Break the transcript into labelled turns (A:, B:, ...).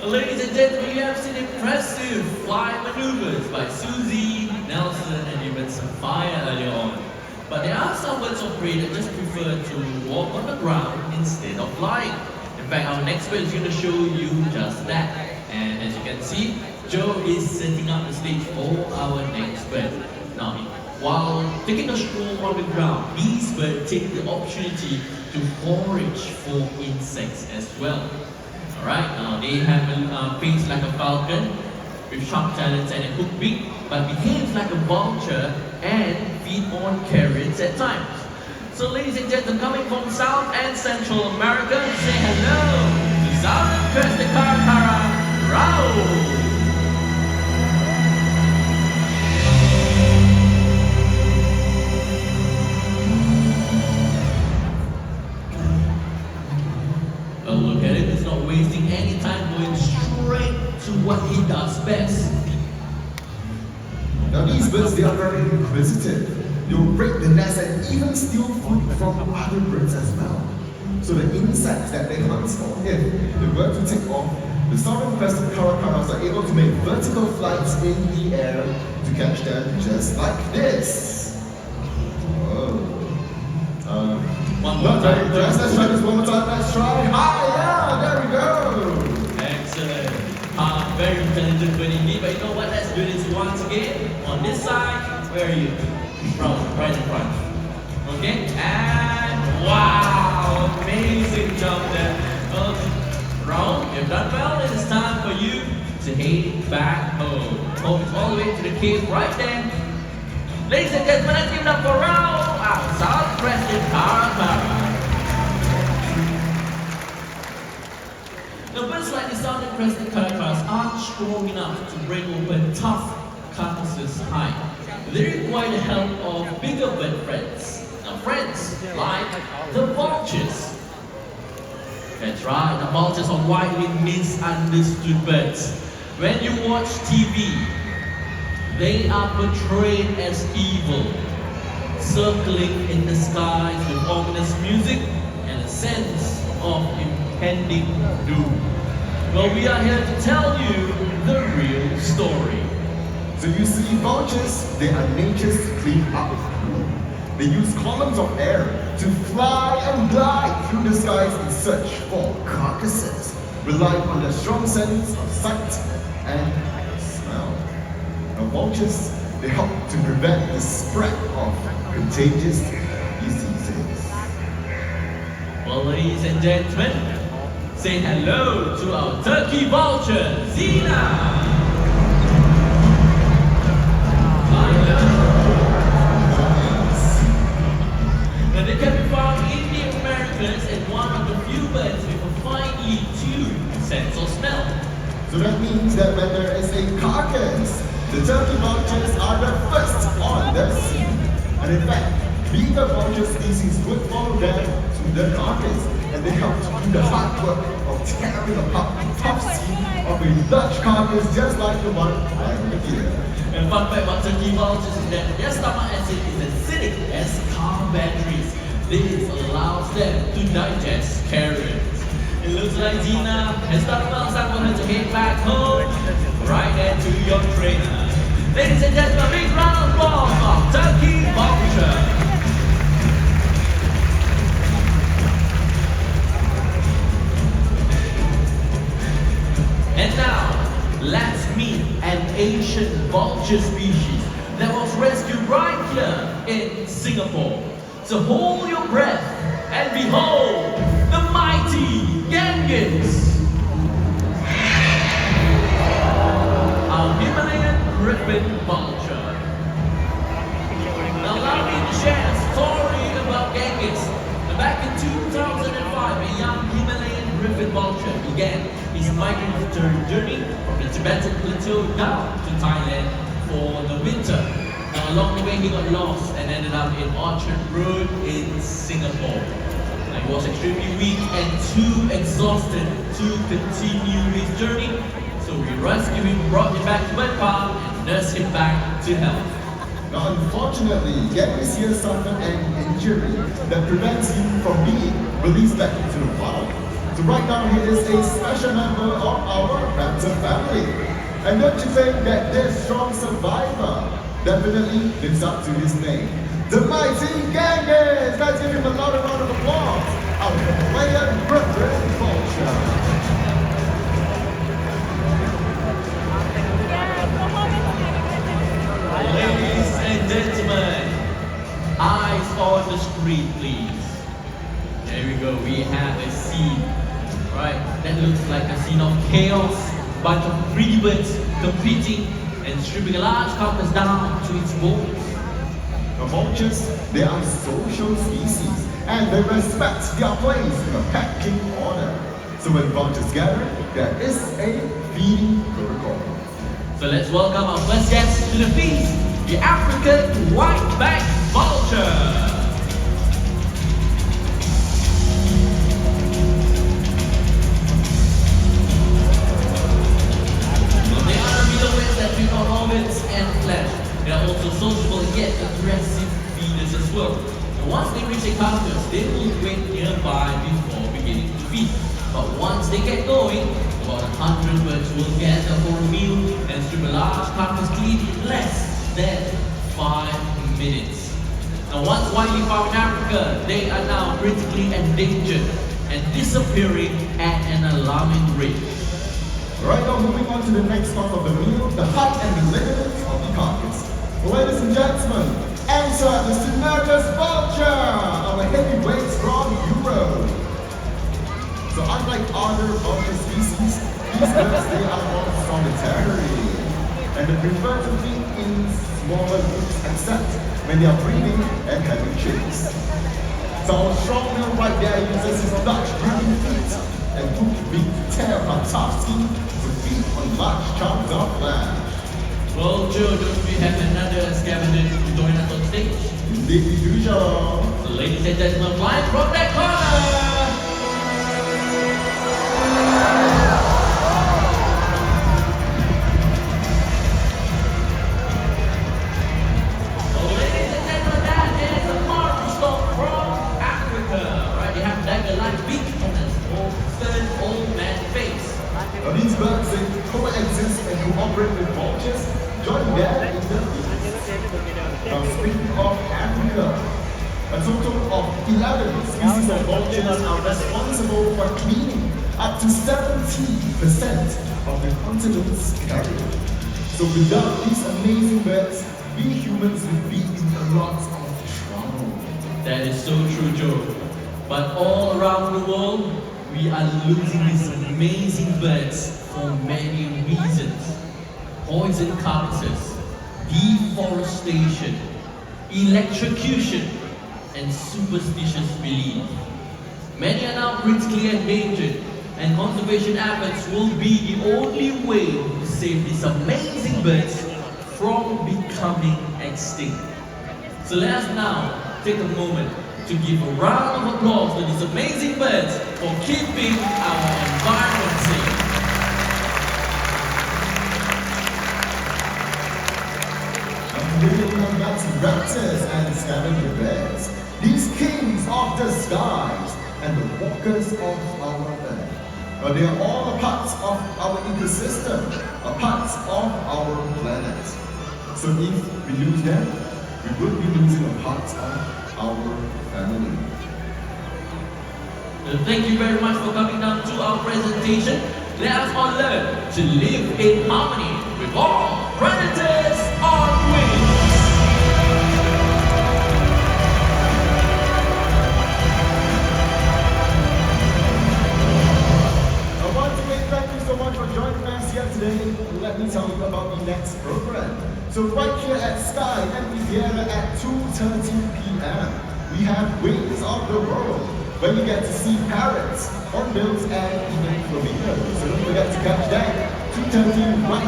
A: Ladies and gentlemen, you have seen impressive flying maneuvers by Susie, Nelson, and even Sapphire earlier on. But there are some birds of prey that just prefer to walk on the ground instead of flying. In fact, our next bird is going to show you just that. And as you can see, Joe is setting up the stage for our next bird. Now, while taking a stroll on the ground, these birds take the opportunity to forage for insects as well. Alright, they have a face like a falcon with sharp talons and a hooked beak, but behaves like a vulture and feed on carrots at times. So ladies and gentlemen, coming from South and Central America, say hello to Southern Crested Caracara, Raul! Look at it, he's not wasting any time, going straight to what he does best.
B: Now these birds, they are very inquisitive. They'll break the nest and even steal food from other birds as well. So the insects that they hunt for, if they were to take off, the southern crested caracaras are able to make vertical flights in the air to catch them just like this. Whoa.
A: One more time.
B: Let's try this one more time. Let's try. Yeah, there we go.
A: Excellent. Very intelligent bird indeed. But you know what? Let's do this once again. On this side, where are you? Right in front. Okay? And wow! Amazing job there. Raul, you've done well. It is time for you to head back home. Home is all the way to the cave right there. Ladies and gentlemen, let's give it up for Raul, our South Crested Caracara. Now, birds like the Southern Crested Caracaras aren't strong enough to break open tough carcasses high. They require the help of bigger bird friends. Now, friends like the vultures. That's right, the vultures are widely misunderstood birds. When you watch TV, they are portrayed as evil, circling in the skies with ominous music and a sense of impending doom. Well, we are here to tell you the real story.
B: So you see, vultures, they are nature's clean up. They use columns of air to fly and glide through the skies in search for carcasses, relying on their strong sense of sight and smell. Now, vultures, they help to prevent the spread of contagious diseases.
A: Well, ladies and gentlemen, say hello to our turkey vulture, Zina! Now, they can be found in the Americas and one of the few birds with a finely tuned sense of smell.
B: So that means that when there is a carcass, the turkey vultures are the first on the scene. And in fact, bigger vulture species would follow them to the carcass, and they help to do the hard work of tearing apart the tough skin of a large carcass just like the one right here.
A: And fun fact about turkey vultures is that their stomach acid is acidic as car batteries. This allows them to digest carrots. It looks like Zina has done well. It's time for her to head back home. Right there to your trainer. Ladies and gentlemen, a big round of applause of Turkey Vulture. And now, let's meet an ancient vulture species that was rescued right here in Singapore. So hold your breath and behold the mighty Genghis. Our Himalayan griffon vulture. Now allow me to share a story about Genghis. Now, back in 2005, a young Himalayan griffon vulture began his migratory journey from the Tibetan plateau down to Thailand for the winter. Now along the way he got lost and ended up in Orchard Road in Singapore. Now, he was extremely weak and too exhausted to continue his journey. So we rescued him, brought him back to Bird Park and nursed him back to health.
B: Now, unfortunately, Genghis here suffered an injury that prevents him from being released back into the wild. So right now he is a special member of our raptor family. And don't you think that this strong survivor definitely lives up to his name? The mighty Genghis! Let's give him a loud round of applause. Our player Reverend Vulture.
A: Ladies and gentlemen, eyes on the screen, please. There we go. We have a scene, right? That looks like a scene of chaos. Bunch of greedy birds competing and stripping a large carcass down to its bones.
B: The vultures, they are social species and they respect their place in the pecking order. So when vultures gather, there is a feeding protocol.
A: So let's welcome our first guest to the feast, the African white-backed vulture. They are middleweights that feed on organs and flesh. They are also sociable yet aggressive feeders as well. And once they reach a carcass, they will wait nearby before beginning to feed. But once they get going, about 100 birds will gather for a meal and strip a large carcass clean in less than 5 minutes. Now once widely found in Africa, they are now critically endangered and disappearing at an alarming rate.
B: Right now, moving on to the next part of the meal, the heart and the ligaments of the carcass. Ladies and gentlemen, enter the Synergus vulture, our heavyweight from Europe. So unlike other vulture species, these birds, they are more solitary. And they prefer to feed in smaller groups except when they are breeding and having chicks. So our strong male right there uses his large breathing feet and hooked beak to tear apart tough skin to feed on large chunks of flesh.
A: Well, Joe, don't we have another scavenger to join us on stage?
B: Indeed we do, Joe.
A: So ladies and gentlemen, flying from that corner!
B: These birds, they coexist and cooperate with vultures, join them in the feast. Now speaking of Africa, a total of 11 species of vultures are responsible for cleaning up to 70% of the continent's area. So without these amazing birds, we humans would be in a lot of trouble.
A: That is so true, Joe. But all around the world, we are losing these amazing birds for many reasons. Poison carcasses, deforestation, electrocution, and superstitious belief. Many are now critically endangered, and conservation efforts will be the only way to save these amazing birds from becoming extinct. So let us now take a moment to give a round of applause to these amazing birds for keeping our environment safe.
B: Welcome back to raptors and scavenger birds, these kings of the skies and the walkers of our earth. They are all a part of our ecosystem, a part of our planet. So if we lose them, we would be losing a part of our family.
A: Thank you very much for coming down to our presentation. Let us all learn to live in harmony with all predators on wings.
B: I want to say thank you so much for joining us here today. Let me tell you about the next program. So right here at Sky Amphitheater at 2:30 p.m. we have Wings of the World, where you get to see parrots, hornbills, and even flamingos. So don't forget to catch that 2:30 right